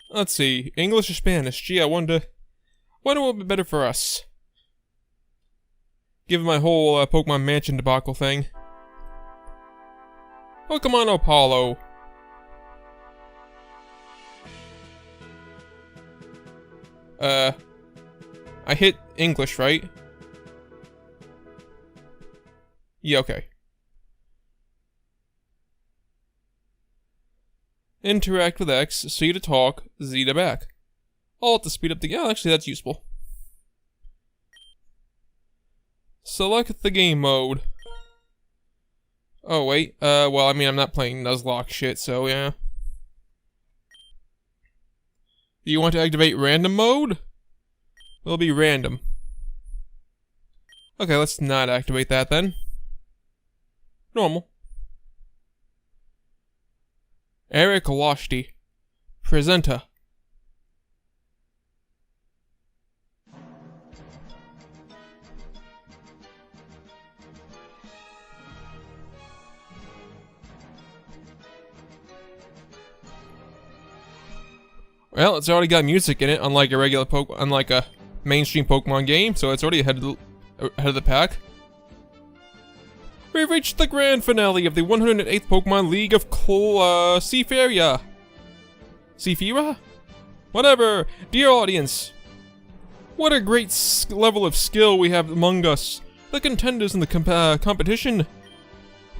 Let's see, English or Spanish? Gee, I wonder what would be better for us. Given my whole Pokemon Mansion debacle thing. Pokemon Opalo. I hit English, right? Yeah, okay. Interact with X, C to talk, Z to back. Alt to speed up the... Oh, actually, that's useful. Select the game mode. Oh, wait. Well, I mean, I'm not playing Nuzlocke shit, so yeah. Do you want to activate random mode? It'll be random. Okay, let's not activate that then. Normal. Eric Washty. Presenter. Well, it's already got music in it, unlike a mainstream Pokemon game, so it's already ahead of the pack. We've reached the grand finale of the 108th Pokemon League of Seafaria. Seafira? Whatever. Dear audience, what a great level of skill we have among us, the contenders in the competition.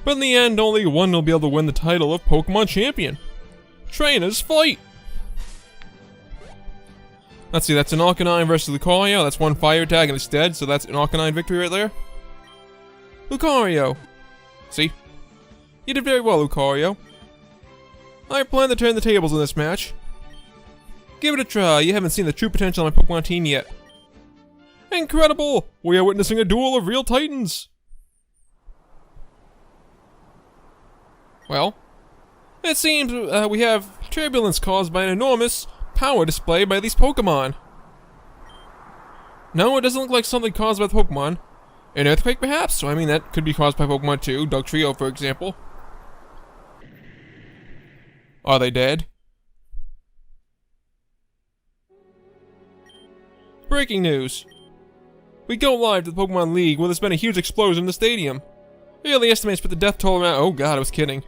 But in the end, only one will be able to win the title of Pokemon Champion. Trainers, fight! Let's see, that's an Arcanine versus Lucario. That's one fire tag and it's dead, so that's an Arcanine victory right there. Lucario. See? You did very well, Lucario. I plan to turn the tables in this match. Give it a try, you haven't seen the true potential of my Pokemon team yet. Incredible! We are witnessing a duel of real titans! Well, it seems we have turbulence caused by an enormous power display by these Pokemon. No, it doesn't look like something caused by the Pokemon. An earthquake, perhaps? So, I mean, that could be caused by Pokemon too. Dugtrio, for example. Are they dead? Breaking news. We go live to the Pokemon League where there's been a huge explosion in the stadium. Early estimates put the death toll around... Oh god, I was kidding.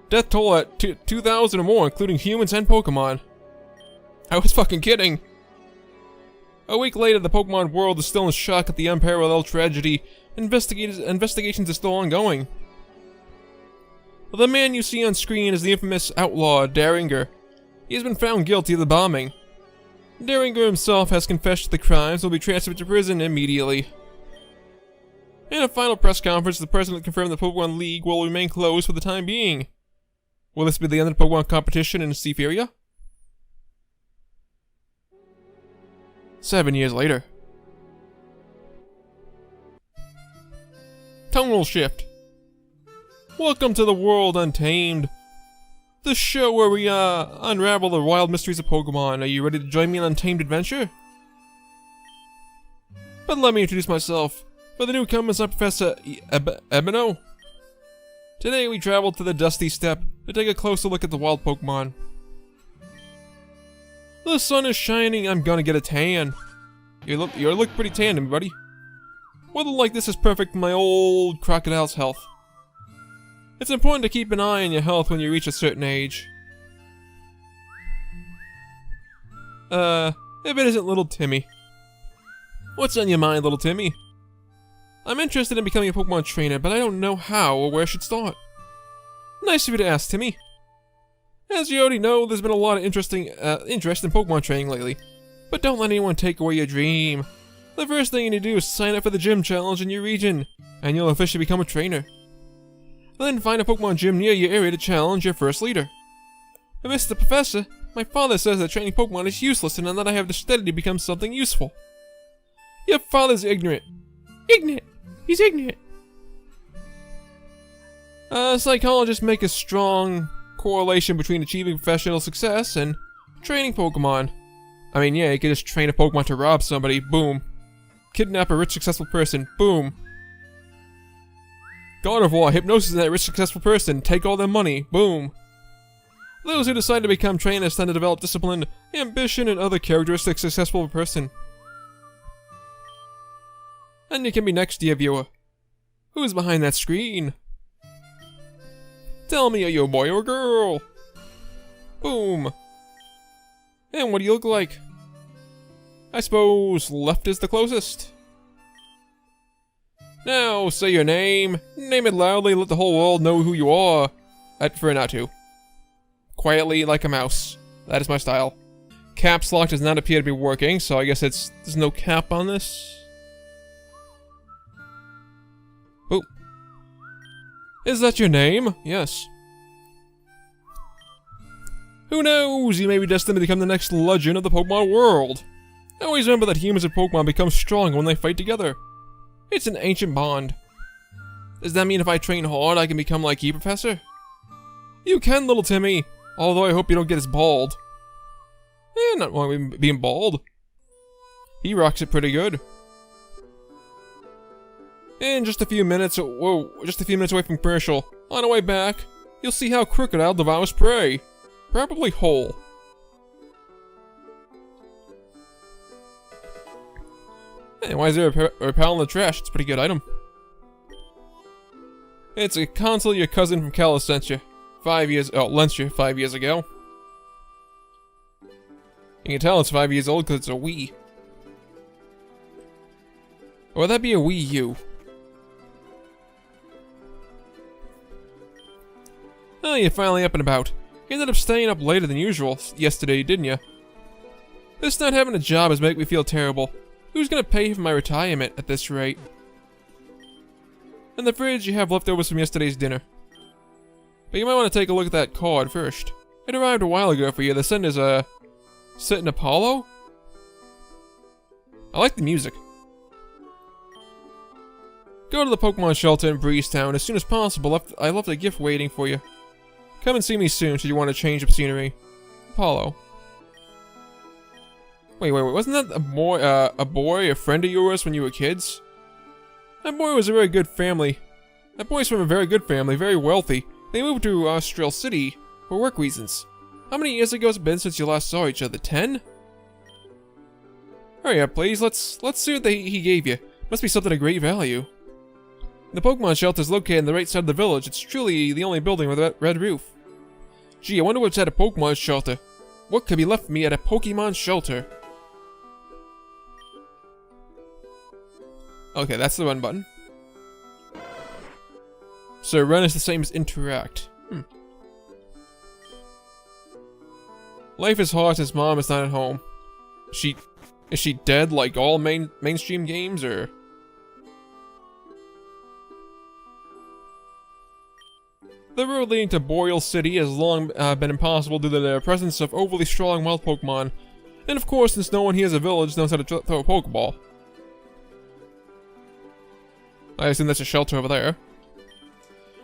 Death toll at 2,000 or more, including humans and Pokemon. I was fucking kidding. A week later, the Pokemon world is still in shock at the unparalleled tragedy. Investigations are still ongoing. The man you see on screen is the infamous outlaw, Daringer. He has been found guilty of the bombing. Daringer himself has confessed to the crimes and will be transferred to prison immediately. In a final press conference, the president confirmed the Pokemon League will remain closed for the time being. Will this be the end of the Pokemon competition in Seafaria? 7 years later. Tonal shift. Welcome to the World Untamed, the show where we unravel the wild mysteries of Pokemon. Are you ready to join me on an Untamed adventure? But let me introduce myself. For the newcomers, I'm Professor Ebino. Today we travel to the Dusty Steppe to take a closer look at the wild Pokemon. The sun is shining, I'm gonna get a tan. You look pretty tan, everybody. Weather like this is perfect for my old crocodile's health. It's important to keep an eye on your health when you reach a certain age. If it isn't little Timmy. What's on your mind, little Timmy? I'm interested in becoming a Pokemon trainer, but I don't know how or where I should start. Nice of you to ask, Timmy. As you already know, there's been a lot of interest in Pokemon training lately. But don't let anyone take away your dream. The first thing you need to do is sign up for the gym challenge in your region, and you'll officially become a trainer. Then find a Pokemon gym near your area to challenge your first leader. Mr. Professor, my father says that training Pokemon is useless and that I have to study to become something useful. Your father's ignorant. Ignorant! He's ignorant! Psychologists make a strong correlation between achieving professional success and training Pokemon. I mean, yeah, you could just train a Pokemon to rob somebody, boom. Kidnap a rich, successful person, boom. God of War, hypnosis that rich, successful person, take all their money, boom. Those who decide to become trainers tend to develop discipline, ambition, and other characteristics successful of a person. And you can be next, dear viewer. Who's behind that screen? Tell me, are you a boy or a girl? Boom. And what do you look like? I suppose left is the closest. Now, say your name. Name it loudly, let the whole world know who you are. I'd prefer not to. Quietly, like a mouse. That is my style. Caps lock does not appear to be working, so I guess there's no cap on this. Oh. Is that your name? Yes. Who knows? You may be destined to become the next legend of the Pokemon world. Always remember that humans and Pokemon become stronger when they fight together. It's an ancient bond. Does that mean if I train hard, I can become like you, Professor? You can, little Timmy. Although I hope you don't get as bald. Not wrong with being bald. He rocks it pretty good. In just a few minutes, just a few minutes away from commercial. On our way back, you'll see how Crocodile devours prey. Probably whole. Hey, why is there a pal in the trash? It's a pretty good item. It's a console your cousin from Kalos sent you. Lent you 5 years ago. You can tell it's 5 years old because it's a Wii. Or would that be a Wii U? Oh, you're finally up and about. You ended up staying up later than usual yesterday, didn't you? This not having a job is making me feel terrible. Who's gonna pay for my retirement at this rate? In the fridge, you have leftovers from yesterday's dinner. But you might want to take a look at that card first. It arrived a while ago for you. The sender's, set in Opalo? I like the music. Go to the Pokemon shelter in Breezetown as soon as possible. I left a gift waiting for you. Come and see me soon should you want to change of scenery. Apollo. Wait, wasn't that a friend of yours when you were kids? That boy was a very good family. That boy's from a very good family, very wealthy. They moved to Austral City for work reasons. How many years ago has it been since you last saw each other? 10? Hurry up, please. Let's see what he gave you. Must be something of great value. The Pokemon shelter is located on the right side of the village. It's truly the only building with a red roof. Gee, I wonder what's at a Pokemon shelter. What could be left for me at a Pokemon shelter? Okay, that's the run button. So run is the same as interact. Life is hard since Mom is not at home. Is she dead like all mainstream games, or? The road leading to Boreal City has long been impossible due to the presence of overly strong wild Pokemon. And of course, since no one here in the village knows how to throw a Pokeball. I assume that's a shelter over there.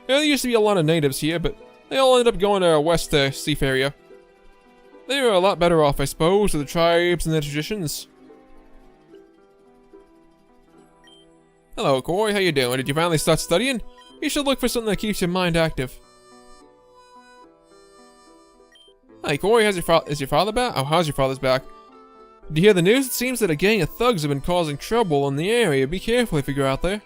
Yeah, there used to be a lot of natives here, but they all ended up going to West Seaf area. They were a lot better off, I suppose, with the tribes and their traditions. Hello, Corey. How you doing? Did you finally start studying? You should look for something that keeps your mind active. Hi, Corey. Is your father back? Oh, how's your father's back? Did you hear the news? It seems that a gang of thugs have been causing trouble in the area. Be careful if you go out there.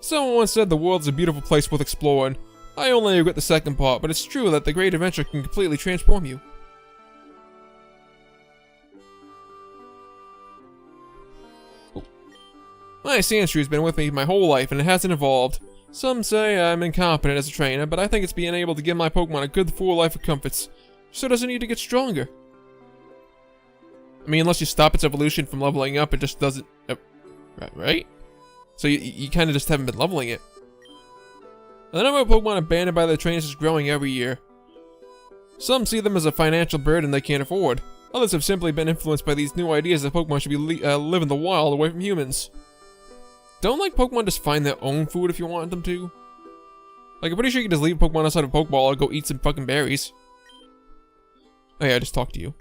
Someone once said the world's a beautiful place worth exploring. I only regret the second part, but it's true that the great adventure can completely transform you. My Sandshrew has been with me my whole life, and it hasn't evolved. Some say I'm incompetent as a trainer, but I think it's being able to give my Pokemon a good full life of comforts, so it doesn't need to get stronger. I mean, unless you stop its evolution from leveling up, it just doesn't... right? So you kind of just haven't been leveling it. The number of Pokemon abandoned by their trainers is growing every year. Some see them as a financial burden they can't afford. Others have simply been influenced by these new ideas that Pokemon should be live in the wild away from humans. Don't like Pokemon just find their own food if you want them to? Like, I'm pretty sure you can just leave Pokemon outside of a Pokeball or go eat some fucking berries. Oh yeah, I just talked to you.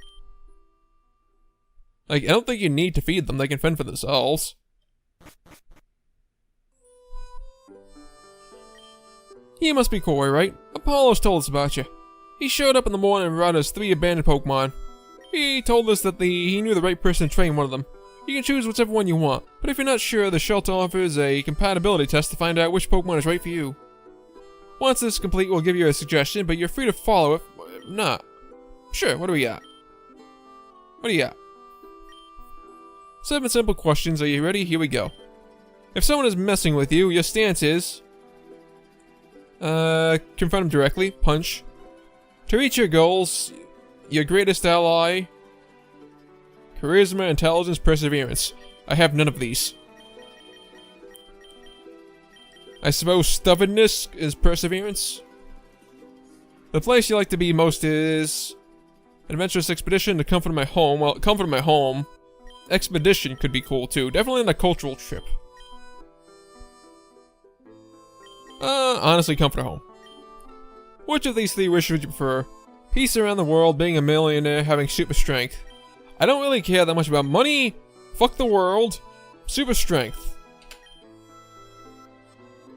Like, I don't think you need to feed them, they can fend for themselves. You must be Corey, right? Apollo's told us about you. He showed up in the morning and brought us 3 abandoned Pokemon. He told us that he knew the right person to train one of them. You can choose whichever one you want, but if you're not sure, the shelter offers a compatibility test to find out which Pokemon is right for you. Once this is complete, we'll give you a suggestion, but you're free to follow it. If not. Sure, what do we got? What do you got? 7 simple questions. Are you ready? Here we go. If someone is messing with you, your stance is... confront them directly. Punch. To reach your goals, your greatest ally... Charisma, intelligence, perseverance. I have none of these. I suppose stubbornness is perseverance. The place you like to be most is... Adventurous expedition to comfort my home. Well, comfort my home. Expedition could be cool too. Definitely on a cultural trip. Honestly, comfort home. Which of these 3 wishes would you prefer? Peace around the world, being a millionaire, having super strength. I don't really care that much about money. Fuck the world. Super strength.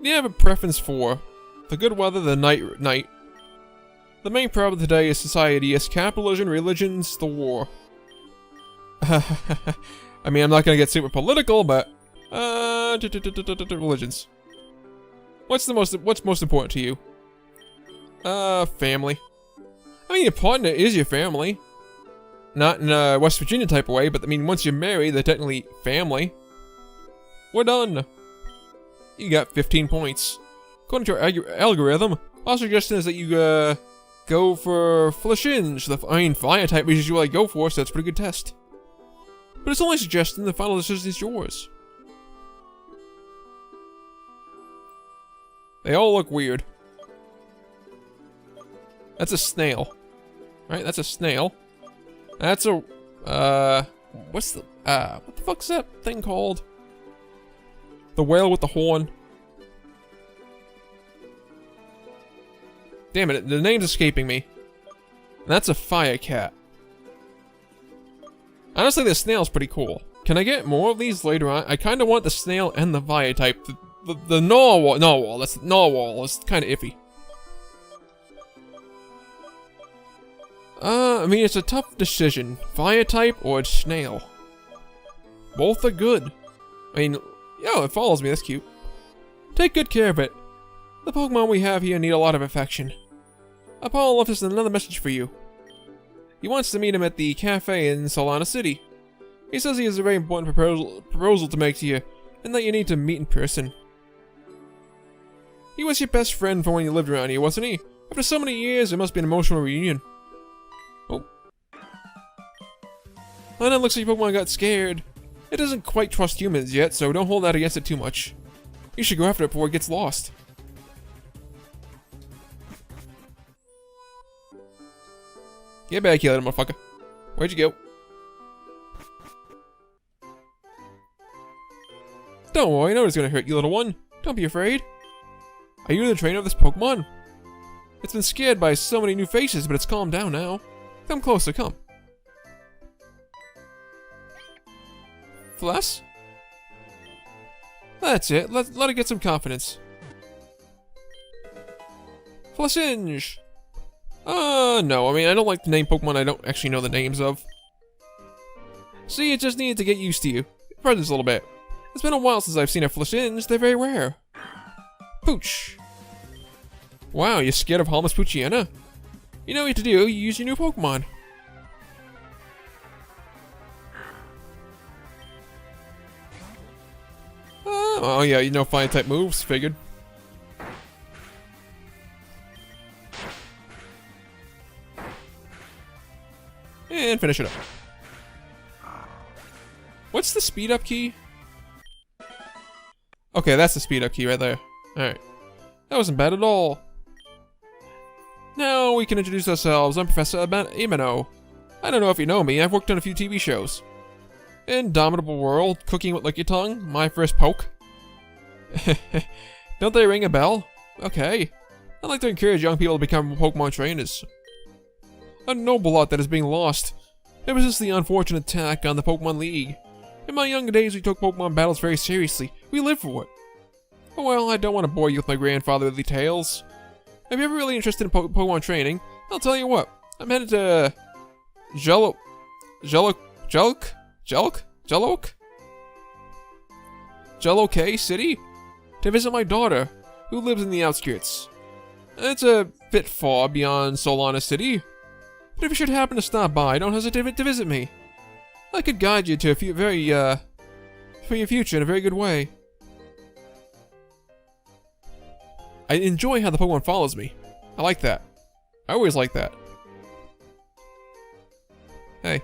Do you have a preference for the good weather, the night? The main problem today is society, is capitalism, religions, the war. I mean, I'm not gonna get super political, but religions. What's most important to you? Family. I mean, your partner is your family. Not in a West Virginia type of way, but I mean, once you're married, they're technically family. We're done. You got 15 points. According to our algorithm, our suggestion is that you go for Flashinge. Fire type is usually what I go for, so that's a pretty good test. But it's only a suggestion, the final decision is yours. They all look weird. That's a snail. Right, that's a snail. That's a, what the fuck's that thing called? The whale with the horn. Damn it, the name's escaping me. And that's a fire cat. Honestly, the snail's pretty cool. Can I get more of these later on? I kinda want the snail and the fire type. The narwhal, that's narwhal is kinda iffy. I mean, it's a tough decision. Fire type or snail. Both are good. I mean, yo, it follows me, that's cute. Take good care of it. The Pokemon we have here need a lot of affection. Opalo left us another message for you. He wants to meet him at the cafe in Solana City. He says he has a very important proposal to make to you, and that you need to meet in person. He was your best friend from when you lived around here, wasn't he? After so many years, it must be an emotional reunion. Oh. Well, it looks like your Pokemon got scared. It doesn't quite trust humans yet, so don't hold that against it too much. You should go after it before it gets lost. Get back here, little motherfucker. Where'd you go? Don't worry, nobody's gonna hurt you, little one. Don't be afraid. Are you the trainer of this Pokemon? It's been scared by so many new faces, but it's calmed down now. Come closer, come. Flass? That's it, let it get some confidence. Flashinge! No, I mean, I don't like to name Pokemon I don't actually know the names of. See, it just needed to get used to you. Practice a little bit. It's been a while since I've seen a Flashinge, they're very rare. Pooch. Wow, you're scared of harmless Poochyena? You know what to do, you use your new Pokemon. Oh yeah, you know fire type moves, figured. And finish it up. What's the speed up key? Okay, that's the speed up key right there. Alright. That wasn't bad at all. Now we can introduce ourselves. I'm Professor Amano. I don't know if you know me, I've worked on a few TV shows. Indomitable World, Cooking with Lick Your Tongue, My First Poke. Don't they ring a bell? Okay. I'd like to encourage young people to become Pokemon trainers. A noble lot that is being lost. Ever since the unfortunate attack on the Pokemon League. In my younger days, we took Pokemon battles very seriously. We lived for it. Oh well, I don't want to bore you with my grandfatherly tales. If you're ever really interested in Pokemon training, I'll tell you what. I'm headed to Jelloke City to visit my daughter, who lives in the outskirts. It's a bit far beyond Solana City, but if you should happen to stop by, don't hesitate to visit me. I could guide you to for your future in a very good way. I enjoy how the Pokemon follows me. I like that. I always like that. Hey.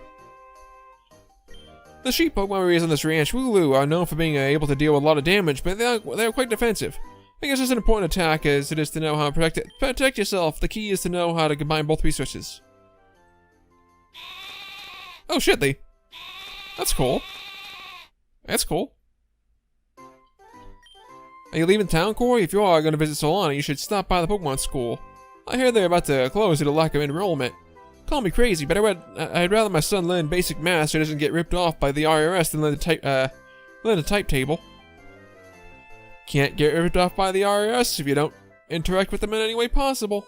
The sheep Pokemon raised on this ranch, Wooloo, are known for being able to deal with a lot of damage, but they're quite defensive. I guess it's an important attack as it is to know how to protect yourself. The key is to know how to combine both resources. Oh shit, that's cool. That's cool. Are you leaving town, Corey? If you are going to visit Solana, you should stop by the Pokemon school. I hear they're about to close due to lack of enrollment. Call me crazy, but I'd rather my son learn basic math so he doesn't get ripped off by the IRS than learn a type table. Can't get ripped off by the IRS if you don't interact with them in any way possible.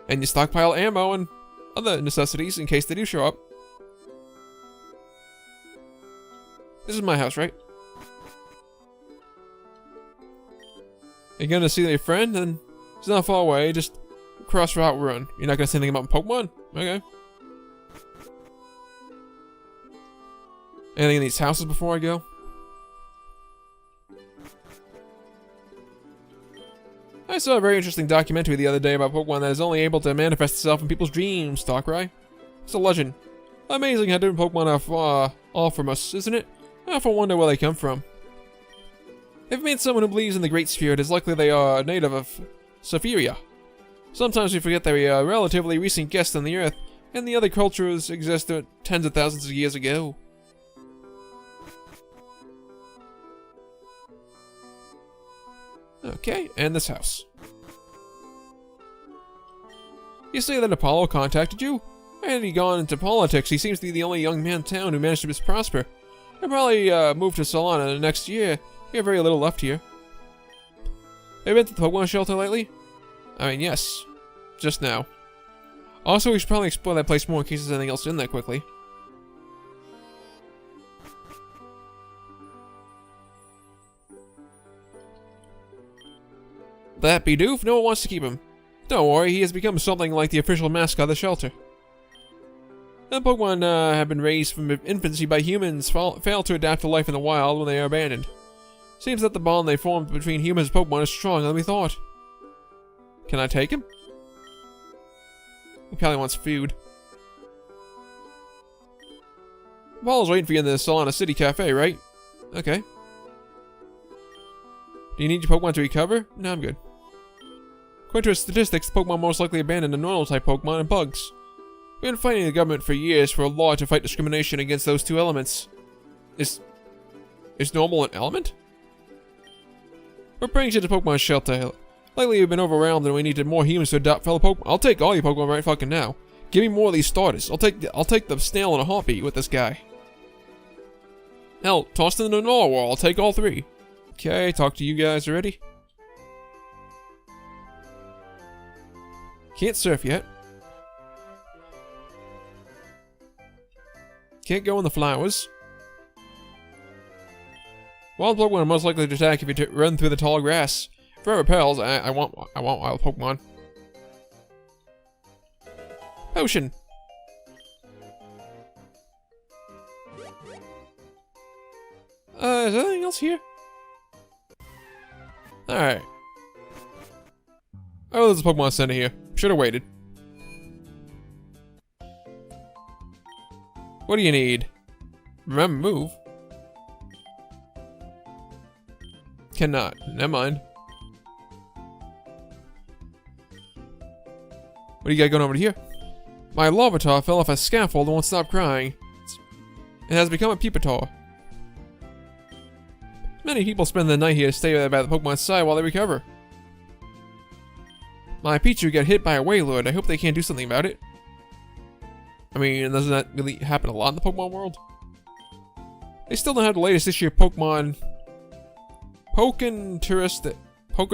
And you stockpile ammo and other necessities in case they do show up. This is my house, right? You're gonna see your friend, and it's not far away, just cross Route Run. You're not gonna say anything about Pokemon? Okay. Anything in these houses before I go? I saw a very interesting documentary the other day about Pokemon that is only able to manifest itself in people's dreams, Darkrai. It's a legend. Amazing how different Pokemon are far off from us, isn't it? I often wonder where they come from. If you meet someone who believes in the Great Sphere, it is likely they are a native of Sephiria. Sometimes we forget that we are a relatively recent guest on the Earth, and the other cultures existed tens of thousands of years ago. Okay, and this house. You say that Opalo contacted you? Had he gone into politics, he seems to be the only young man in town who managed to prosper. He'll probably move to Solana next year. We have very little left here. Have you been to the Pokemon shelter lately? I mean, yes. Just now. Also, we should probably explore that place more in case there's anything else in there quickly. That be doof, no one wants to keep him. Don't worry, he has become something like the official mascot of the shelter. The Pokemon have been raised from infancy by humans fail to adapt to life in the wild when they are abandoned. Seems that the bond they formed between humans and Pokemon is stronger than we thought. Can I take him? He probably wants food. Paul's waiting for you in the Solana City Cafe, right? Okay. Do you need your Pokemon to recover? No, I'm good. According to our statistics, Pokemon most likely abandoned the normal-type Pokemon and bugs. We've been fighting the government for years for a law to fight discrimination against those two elements. Is normal an element? We're bringing you to Pokemon shelter. Lately we've been overwhelmed and we needed more humans to adopt fellow Pokemon. I'll take all your Pokemon right fucking now. Give me more of these starters. I'll take the snail in a heartbeat with this guy. Hell, toss them in the Narwhal. I'll take all three. Okay, talk to you guys already. Can't surf yet. Can't go in the flowers. Wild Pokemon are most likely to attack if you run through the tall grass. For our repels, I want wild Pokemon. Potion. Is there anything else here? Alright. Oh, there's a Pokemon Center here. Should have waited. What do you need? Remember, move. Cannot. Never mind. What do you got going over here? My Larvitar fell off a scaffold and won't stop crying. It has become a Pupitar. Many people spend the night here to stay by the Pokemon's side while they recover. My Pichu got hit by a Wailord. I hope they can do something about it. I mean, doesn't that really happen a lot in the Pokemon world? They still don't have the latest issue of Pokemon... Poke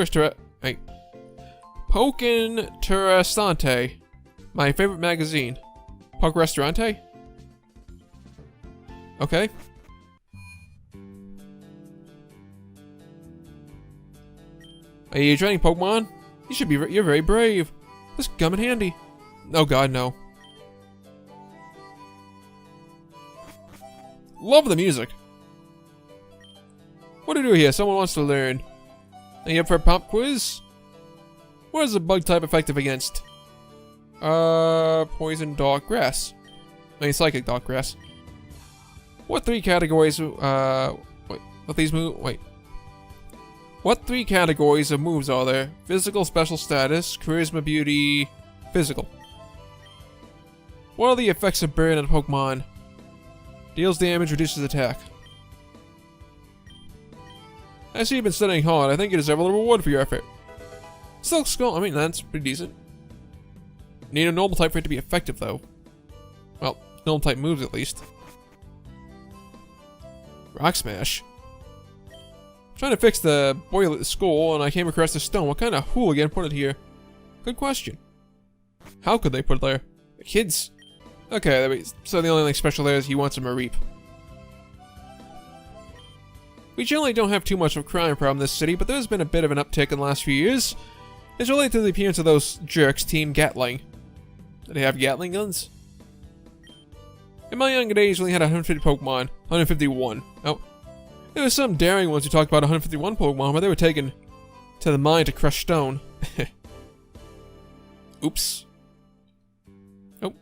Interessante. My favorite magazine. Poke Restaurante? Okay. Are you training Pokemon? You're very brave. This could come in handy. Oh god, no. Love the music. What do we do here? Someone wants to learn. Are you up for a pop quiz? What is the bug type effective against? Poison dark grass. I mean, psychic dark grass. What three categories, What three categories of moves are there? Physical, special status, charisma, beauty, physical. What are the effects of burn on a Pokemon? Deals damage, reduces attack. I see you've been studying hard. I think you deserve a little reward for your effort. Silk Skull, I mean, that's pretty decent. Need a normal type for it to be effective, though. Well, normal type moves at least. Rock Smash. Trying to fix the boiler at the school, and I came across this stone. What kind of hooligan put it here? Good question. How could they put it there? The kids? Okay, so the only thing special there is he wants a Mareep. We generally don't have too much of a crime problem in this city, but there's been a bit of an uptick in the last few years. It's related to the appearance of those jerks, Team Gatling. Do they have Gatling guns? In my younger days, we only had 150 Pokemon. 151. Oh. There were some daring ones who talked about 151 Pokemon, but they were taken to the mine to crush stone. Oops. Oh.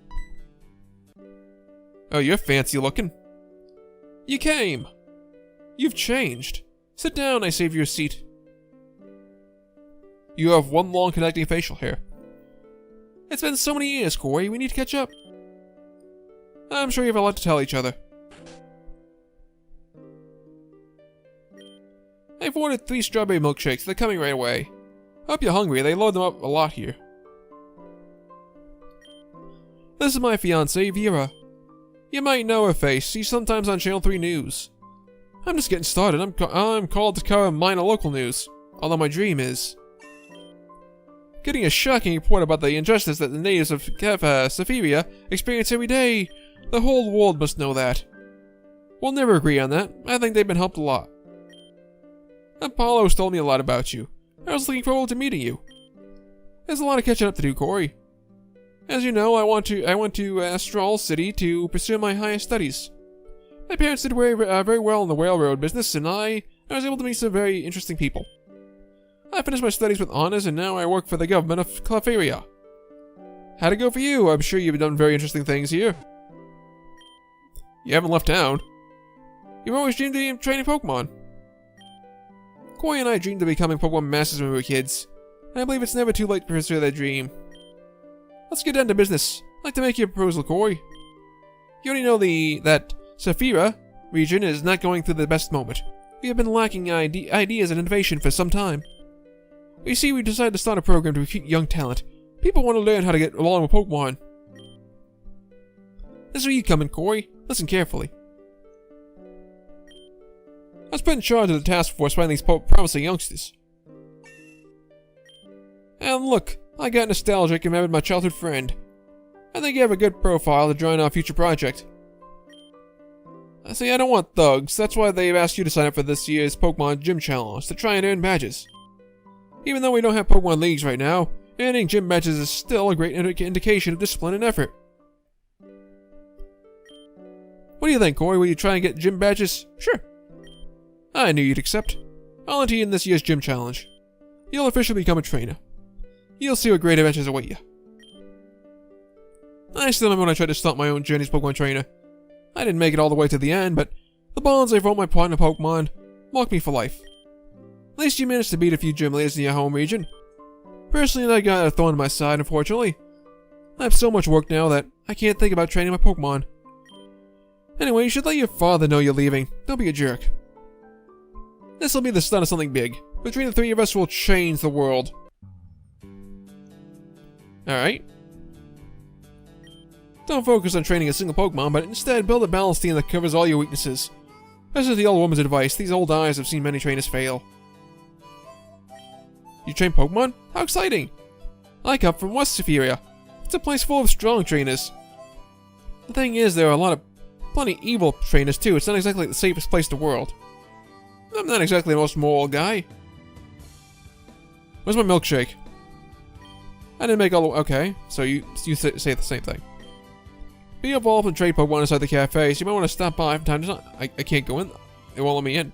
Oh, you're fancy looking. You came. You've changed. Sit down, I save you a seat. You have one long connecting facial hair. It's been so many years, Corey. We need to catch up. I'm sure you have a lot to tell each other. I've ordered 3 strawberry milkshakes. They're coming right away. Hope you're hungry. They load them up a lot here. This is my fiancée, Vera. You might know her face. She's sometimes on Channel 3 News. I'm just getting started. I'm called to cover minor local news. Although my dream is getting a shocking report about the injustice that the natives of Sephiria experience every day. The whole world must know that. We'll never agree on that. I think they've been helped a lot. Opalo's told me a lot about you. I was looking forward to meeting you. There's a lot of catching up to do, Corey. As you know, I went to Astral City to pursue my higher studies. My parents did very well in the railroad business, and I was able to meet some very interesting people. I finished my studies with honors, and now I work for the government of Clefairia. How'd it go for you? I'm sure you've done very interesting things here. You haven't left town. You've always dreamed of training Pokemon. Corey and I dreamed of becoming Pokemon Masters when we were kids, and I believe it's never too late to pursue that dream. Let's get down to business. I'd like to make you a proposal, Corey. You already know that Sephiria region is not going through the best moment. We have been lacking ideas and innovation for some time. You see, we decided to start a program to recruit young talent. People want to learn how to get along with Pokemon. This is where you come in, Corey. Listen carefully. I was put in charge of the task force finding these promising youngsters. And look, I got nostalgic and remembered my childhood friend. I think you have a good profile to join our future project. I say I don't want thugs. That's why they've asked you to sign up for this year's Pokemon Gym Challenge to try and earn badges. Even though we don't have Pokemon Leagues right now, earning gym badges is still a great indication of discipline and effort. What do you think, Corey? Will you try and get gym badges? Sure. I knew you'd accept. I'll enter you in this year's gym challenge. You'll officially become a trainer. You'll see what great adventures await you. I still remember when I tried to start my own journey as Pokemon trainer. I didn't make it all the way to the end, but the bonds I formed with my partner Pokemon marked me for life. At least you managed to beat a few gym leaders in your home region. Personally, I got a thorn in my side, unfortunately. I have so much work now that I can't think about training my Pokemon. Anyway, you should let your father know you're leaving. Don't be a jerk. This'll be the start of something big. Between the 3 of us, we'll change the world. Alright. Don't focus on training a single Pokemon, but instead build a balanced team that covers all your weaknesses. This is the old woman's advice. These old eyes have seen many trainers fail. You train Pokemon? How exciting! I come from West Sephiria. It's a place full of strong trainers. The thing is, there are plenty evil trainers too. It's not exactly the safest place in the world. I'm not exactly the most moral guy. Where's my milkshake? I didn't make all the... Okay, so you say the same thing. Be involved and trade Pokemon inside the cafe, so you might want to stop by from time to time. I can't go in. It won't let me in.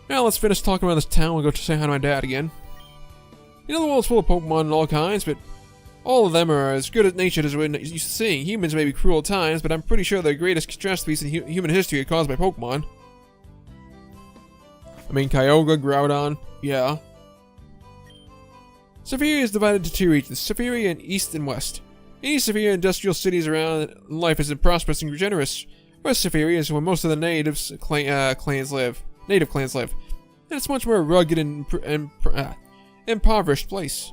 Now let's finish talking around this town and go to say hi to my dad again. You know, the world's full of Pokemon and all kinds, but all of them are as good at natured as we're used to seeing. Humans may be cruel at times, but I'm pretty sure the greatest catastrophes in human history are caused by Pokemon. I mean, Kyogre, Groudon, yeah. Sephiria is divided into two regions, Sephiria and East and West. In East Sephiria, industrial cities around, and life is prosperous and generous. West Sephiria is where most of the native clans live, and it's much more rugged and impoverished place.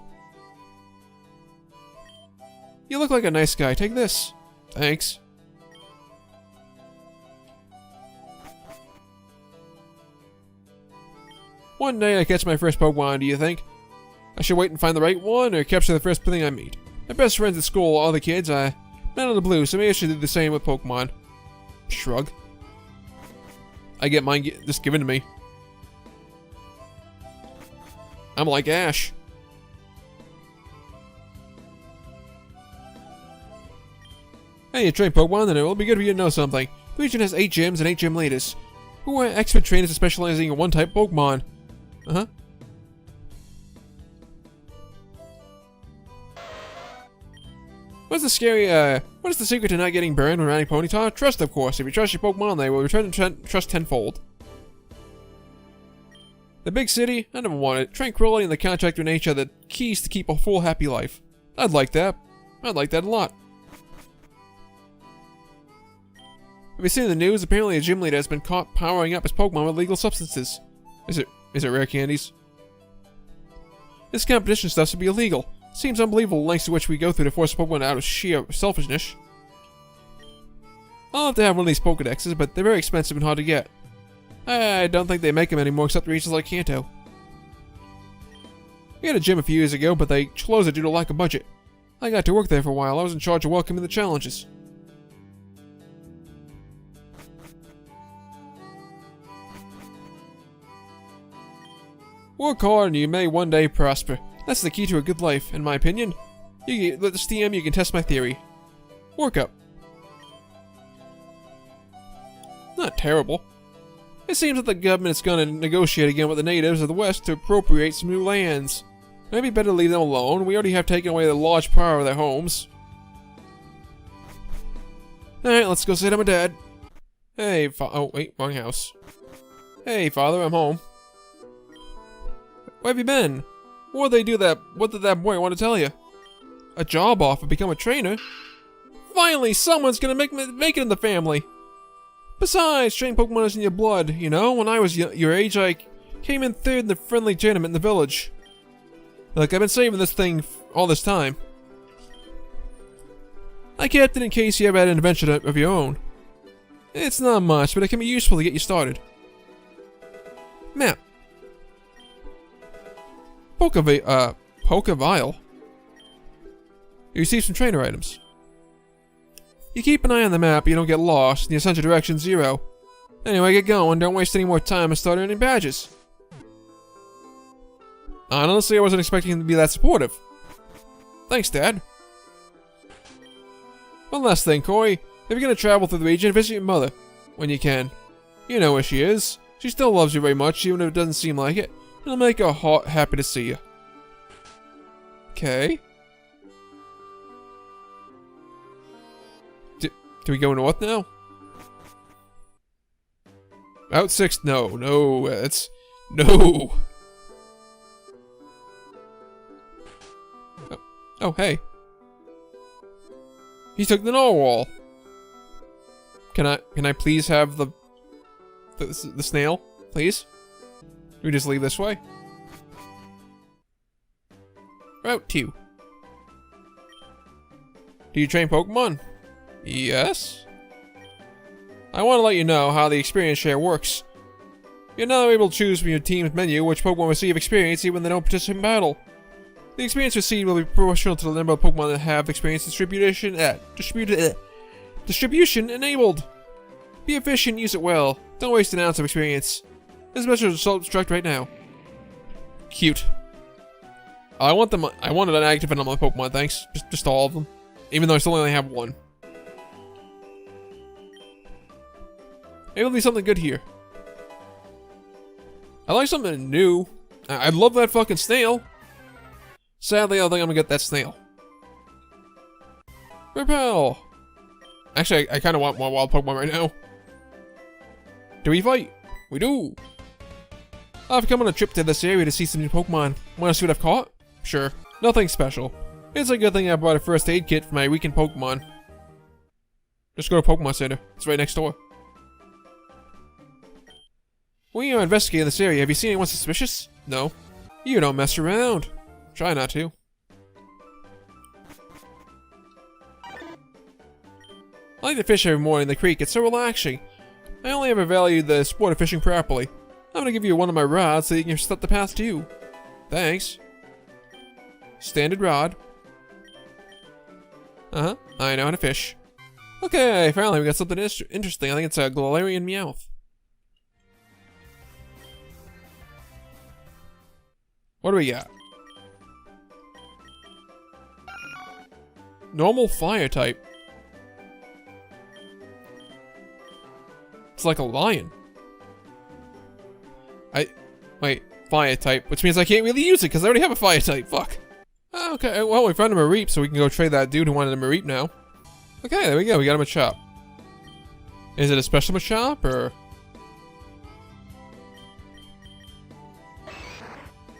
You look like a nice guy. Take this. Thanks. One day I catch my first Pokemon, do you think? I should wait and find the right one, or capture the first thing I meet. My best friends at school, all the kids, not on the blue, so maybe I should do the same with Pokemon. Shrug. I get mine just given to me. I'm like Ash. Hey, you train Pokemon, then it will be good for you to know something. The region has 8 gyms and 8 gym leaders, who are expert trainers specializing in one type of Pokemon. Uh-huh. What is the secret to not getting burned when riding Ponyta? Trust, of course. If you trust your Pokemon, they will return trust tenfold. The big city? I never wanted. Tranquility and the contact with nature are the keys to keep a full, happy life. I'd like that. I'd like that a lot. Have you seen the news? Apparently a gym leader has been caught powering up his Pokemon with illegal substances. Is it rare candies? This competition stuff should be illegal. Seems unbelievable the lengths to which we go through to force Pokemon out of sheer selfishness. I'll have to have one of these Pokedexes, but they're very expensive and hard to get. I don't think they make them anymore except in regions like Kanto. We had a gym a few years ago, but they closed it due to lack of budget. I got to work there for a while. I was in charge of welcoming the challenges. Work hard and you may one day prosper. That's the key to a good life, in my opinion. Let this DM, you can test my theory. Work up. Not terrible. It seems that the government is going to negotiate again with the natives of the West to appropriate some new lands. Maybe better leave them alone. We already have taken away the large power of their homes. Alright, let's go say to my dad. Hey, oh wait, wrong house. Hey, Father, I'm home. Where have you been? What did that boy want to tell you? A job offer, become a trainer? Finally, someone's gonna make it in the family. Besides, training Pokemon is in your blood, you know? When I was your age, I came in 3rd in the friendly tournament in the village. Look, I've been saving this thing all this time. I kept it in case you ever had an adventure of your own. It's not much, but it can be useful to get you started. Map. Pokevile. You receive some trainer items. You keep an eye on the map, you don't get lost, and you send your direction 0. Anyway, get going, don't waste any more time and start earning badges. Honestly, I wasn't expecting him to be that supportive. Thanks, Dad. One last thing, Corey. If you're gonna travel through the region, visit your mother. When you can. You know where she is. She still loves you very much, even if it doesn't seem like it. It'll make her happy to see you. Okay. Do we go north now? Route 6, no, that's... No! Oh, hey. He took the narwhal. Can I please have the snail, please? We just leave this way? Route 2. Do you train Pokemon? Yes. I want to let you know how the experience share works. You're now able to choose from your team's menu which Pokemon receive experience even when they don't participate in battle. The experience received will be proportional to the number of Pokemon that have experience distribution enabled. Be efficient, use it well. Don't waste an ounce of experience. This message is self-destruct right now. Cute. I wanted an active on my Pokemon, thanks. Just all of them. Even though I still only have one. Maybe there'll be something good here. I like something new. I love that fucking snail. Sadly, I don't think I'm gonna get that snail. Repel! Actually, I kinda want more wild Pokemon right now. Do we fight? We do! I've come on a trip to this area to see some new Pokemon. Wanna see what I've caught? Sure. Nothing special. It's a good thing I brought a first aid kit for my weakened Pokemon. Just go to Pokemon Center. It's right next door. We are investigating this area. Have you seen anyone suspicious? No. You don't mess around. Try not to. I like to fish every morning in the creek. It's so relaxing. I only ever valued the sport of fishing properly. I'm gonna give you one of my rods so you can set the path to you. Thanks. Standard rod. Uh-huh. I know how to fish. Okay, finally we got something interesting. I think it's a Galarian Meowth. What do we got? Normal fire type. It's like a lion. Wait, fire type, which means I can't really use it because I already have a fire type. Fuck. Okay, well, we found him a Mareep, so we can go trade that dude who wanted a Mareep now. Okay, there we go. We got him a Machop. Is it a special Machop, or?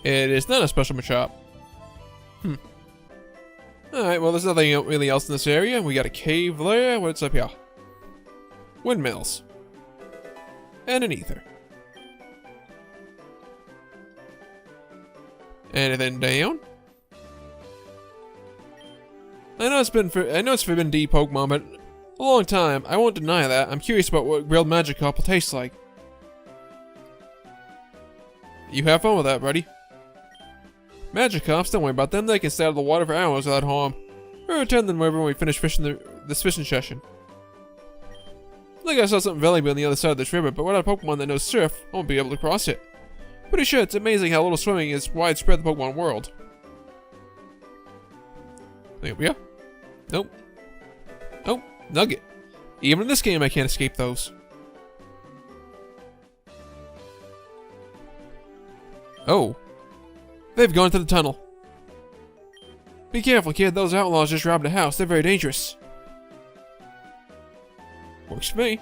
It is not a special Machop. Alright, well, there's nothing really else in this area. We got a cave there. What's up here? Windmills. And an ether. Anything down? I know it's forbidden to eat Pokemon, but a long time. I won't deny that. I'm curious about what grilled Magikarp will taste like. You have fun with that, buddy. Magikarps, don't worry about them. They can stay out of the water for hours without harm. Or attend them wherever we finish fishing this fishing session. I think I saw something valuable on the other side of this river, but without a Pokemon that knows surf, I won't be able to cross it. Pretty sure it's amazing how little swimming is widespread in the Pokemon world. There we go. Nope. Oh, Nugget. Even in this game, I can't escape those. Oh. They've gone to the tunnel. Be careful, kid. Those outlaws just robbed a house. They're very dangerous. Works for me.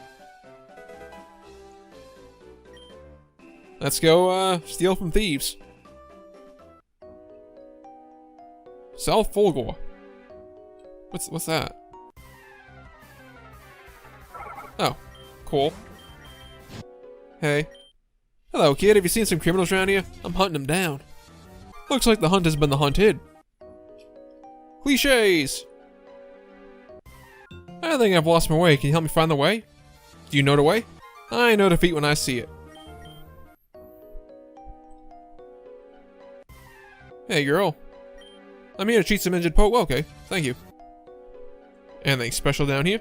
Let's go, steal from thieves. South Fulgore. What's that? Oh, cool. Hey. Hello, kid. Have you seen some criminals around here? I'm hunting them down. Looks like the hunt has been the hunted. Clichés! I think I've lost my way. Can you help me find the way? Do you know the way? I know defeat when I see it. Hey, girl. I'm here to treat some injured Poke. Okay, thank you. Anything special down here?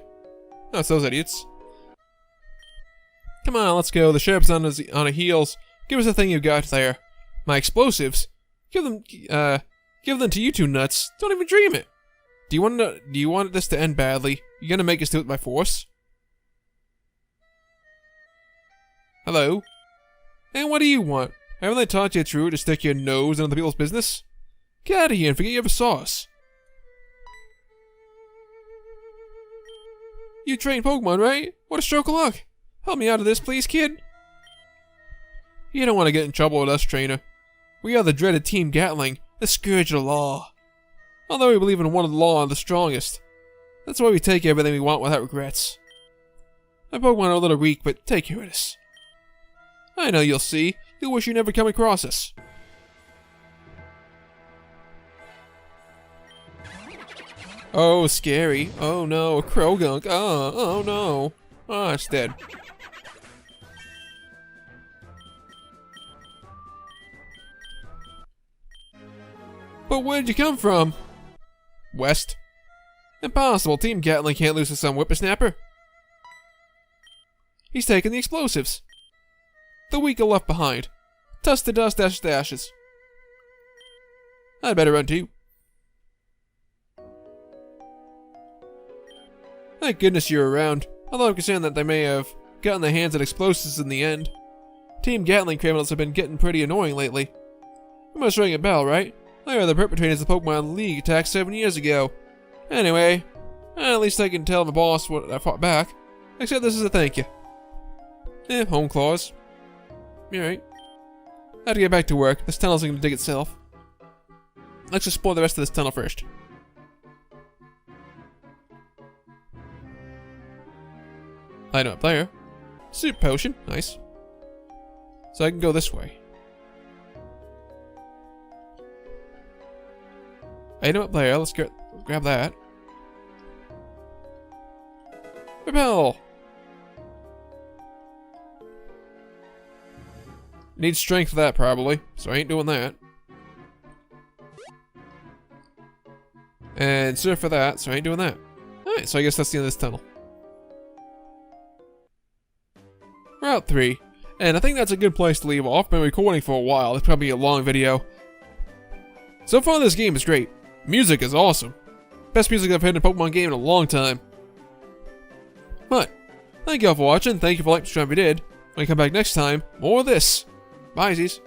No, it's those idiots. Come on, let's go. The sheriff's on his heels. Give us the thing you got there. My explosives? Give them to you two nuts. Don't even dream it. Do you want this to end badly? You gonna make us do it by force? Hello? And what do you want? Haven't they taught you it's rude to stick your nose into other people's business? Get out of here and forget you ever saw us. You train Pokemon, right? What a stroke of luck. Help me out of this, please, kid. You don't want to get in trouble with us, trainer. We are the dreaded Team Gatling, the scourge of the law. Although we believe in one of the law and the strongest. That's why we take everything we want without regrets. My Pokemon are a little weak, but take care of us. I know you'll see. You'll wish you never come across us. Oh, scary. Oh no, a Krogunk. Oh no. Oh, it's dead. But where did you come from? West. Impossible. Team Gatling can't lose to some whippersnapper. He's taking the explosives. The weak are left behind. Dust to dust, ashes to ashes. I'd better run too. Thank goodness you're around. Although I'm concerned that they may have gotten their hands on explosives in the end. Team Gatling criminals have been getting pretty annoying lately. You must ring a bell, right? They are the perpetrators of the Pokemon League attack 7 years ago. Anyway, at least I can tell my boss what I fought back. Except this is a thank you. Home clause. Alright. I have to get back to work. This tunnel's gonna dig itself. Let's explore the rest of this tunnel first. Item up there. Soup potion. Nice. So I can go this way. Item up there. Let's grab that. Repel! Need strength for that, probably. So I ain't doing that. And surf for that, so I ain't doing that. Alright, so I guess that's the end of this tunnel. Route 3. And I think that's a good place to leave off. Been recording for a while. It's probably a long video. So far, this game is great. Music is awesome. Best music I've heard in a Pokemon game in a long time. But, thank you all for watching. Thank you for liking, subscribing if you did. When I come back next time, more of this. Bye, Z's.